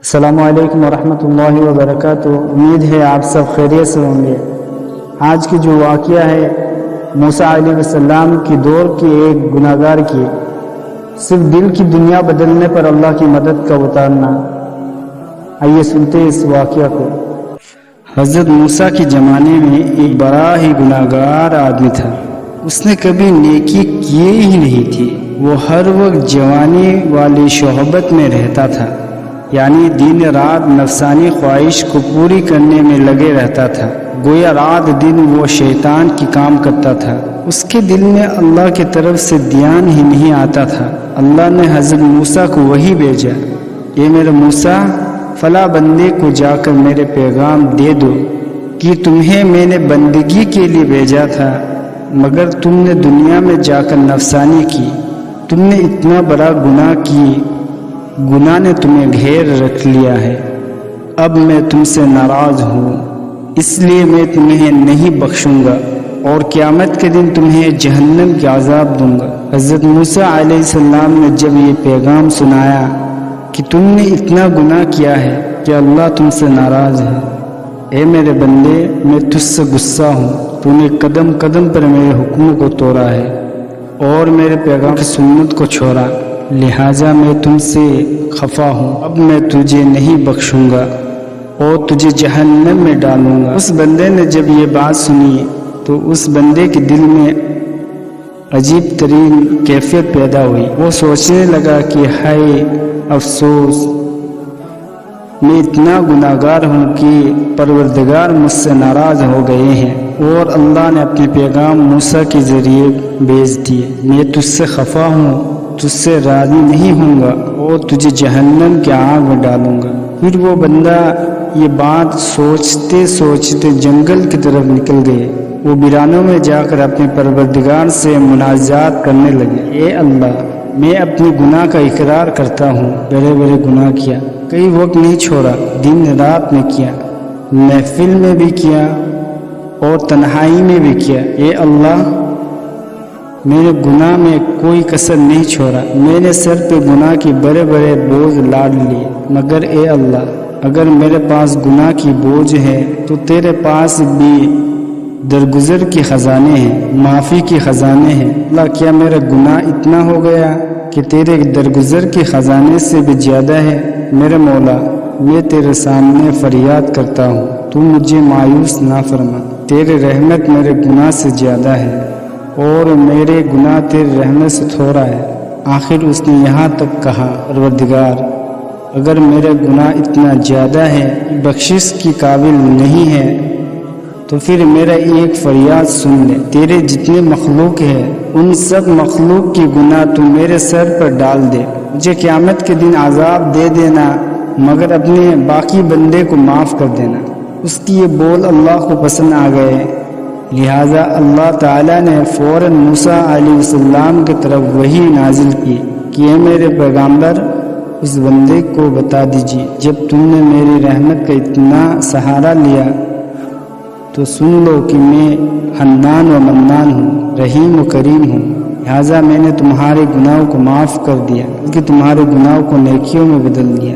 السلام علیکم ورحمۃ اللہ وبرکاتہ۔ امید ہے آپ سب خیریت سے ہوں گے۔ آج کی جو واقعہ ہے موسیٰ علیہ السلام کی دور کے ایک گناہگار کی، صرف دل کی دنیا بدلنے پر اللہ کی مدد کا اتارنا۔ آئیے سنتے ہیں اس واقعہ کو۔ حضرت موسیٰ کے زمانے میں ایک بڑا ہی گناہگار آدمی تھا۔ اس نے کبھی نیکی کیے ہی نہیں تھی۔ وہ ہر وقت جوانی والی شہوت میں رہتا تھا، یعنی دن رات نفسانی خواہش کو پوری کرنے میں لگے رہتا تھا۔ گویا رات دن وہ شیطان کی کام کرتا تھا۔ اس کے دل میں اللہ کی طرف سے دھیان ہی نہیں آتا تھا۔ اللہ نے حضرت موسیٰ کو وحی بھیجا، اے میرے موسیٰ، فلاں بندے کو جا کر میرے پیغام دے دو کہ تمہیں میں نے بندگی کے لیے بھیجا تھا، مگر تم نے دنیا میں جا کر نفسانی کی۔ تم نے اتنا بڑا گناہ کی، گناہ نے تمہیں گھیر رکھ لیا ہے۔ اب میں تم سے ناراض ہوں، اس لیے میں تمہیں نہیں بخشوں گا اور قیامت کے دن تمہیں جہنم کے عذاب دوں گا۔ حضرت موسیٰ علیہ السلام نے جب یہ پیغام سنایا کہ تم نے اتنا گناہ کیا ہے کہ اللہ تم سے ناراض ہے، اے میرے بندے، میں تجھ سے غصہ ہوں۔ تو نے قدم قدم پر میرے حکموں کو توڑا ہے اور میرے پیغام کی سنت کو چھوڑا، لہٰذا میں تم سے خفا ہوں۔ اب میں تجھے نہیں بخشوں گا اور تجھے جہنم میں ڈالوں گا۔ اس بندے نے جب یہ بات سنی تو اس بندے کے دل میں عجیب ترین کیفیت پیدا ہوئی۔ وہ سوچنے لگا کہ ہائے افسوس، میں اتنا گناہگار ہوں کہ پروردگار مجھ سے ناراض ہو گئے ہیں اور اللہ نے اپنے پیغام موسیٰ کے ذریعے بھیج دیے۔ میں تجھ سے خفا ہوں، تجھ سے راضی نہیں ہوں گا اور تجھے جہنم کی آگ میں ڈالوں گا۔ پھر وہ بندہ یہ بات سوچتے سوچتے جنگل کی طرف نکل گئے۔ وہ ویرانوں میں جا کر اپنے پروردگار سے مناجات کرنے لگے، اے اللہ، میں اپنے گناہ کا اقرار کرتا ہوں، بڑے بڑے گناہ کیا، کئی وقت نہیں چھوڑا، دن رات میں کیا، محفل میں بھی کیا اور تنہائی میں بھی کیا۔ اے اللہ، میرے گناہ میں کوئی کسر نہیں چھوڑا۔ میں نے سر پہ گناہ کے بڑے بڑے بوجھ لاڈ لیے، مگر اے اللہ، اگر میرے پاس گناہ کی بوجھ ہے تو تیرے پاس بھی درگزر کے خزانے ہیں، معافی کے خزانے ہیں۔ اللہ، کیا میرا گناہ اتنا ہو گیا کہ تیرے درگزر کے خزانے سے بھی زیادہ ہے؟ میرے مولا، میں تیرے سامنے فریاد کرتا ہوں، تو مجھے مایوس نہ فرما۔ تیرے رحمت میرے گناہ سے زیادہ ہے اور میرے گناہ تیرے رحمت سے تھوڑا ہے۔ آخر اس نے یہاں تک کہا، پروردگار، اگر میرا گناہ اتنا زیادہ ہے، بخشش کی قابل نہیں ہے، تو پھر میرا ایک فریاد سن لے۔ تیرے جتنے مخلوق ہیں ان سب مخلوق کی گناہ تو میرے سر پر ڈال دے، مجھے قیامت کے دن عذاب دے دینا، مگر اپنے باقی بندے کو معاف کر دینا۔ اس کی یہ بول اللہ کو پسند آ گئے، لہٰذا اللہ تعالیٰ نے فوراً موسیٰ علیہ السلام کی طرف وحی نازل کی کہ اے میرے پیغمبر، اس بندے کو بتا دیجیے، جب تم نے میری رحمت کا اتنا سہارا لیا تو سن لو کہ میں حنان و منان ہوں، رحیم و کریم ہوں، لہٰذا میں نے تمہارے گناہوں کو معاف کر دیا، بلکہ تمہارے گناہوں کو نیکیوں میں بدل دیا۔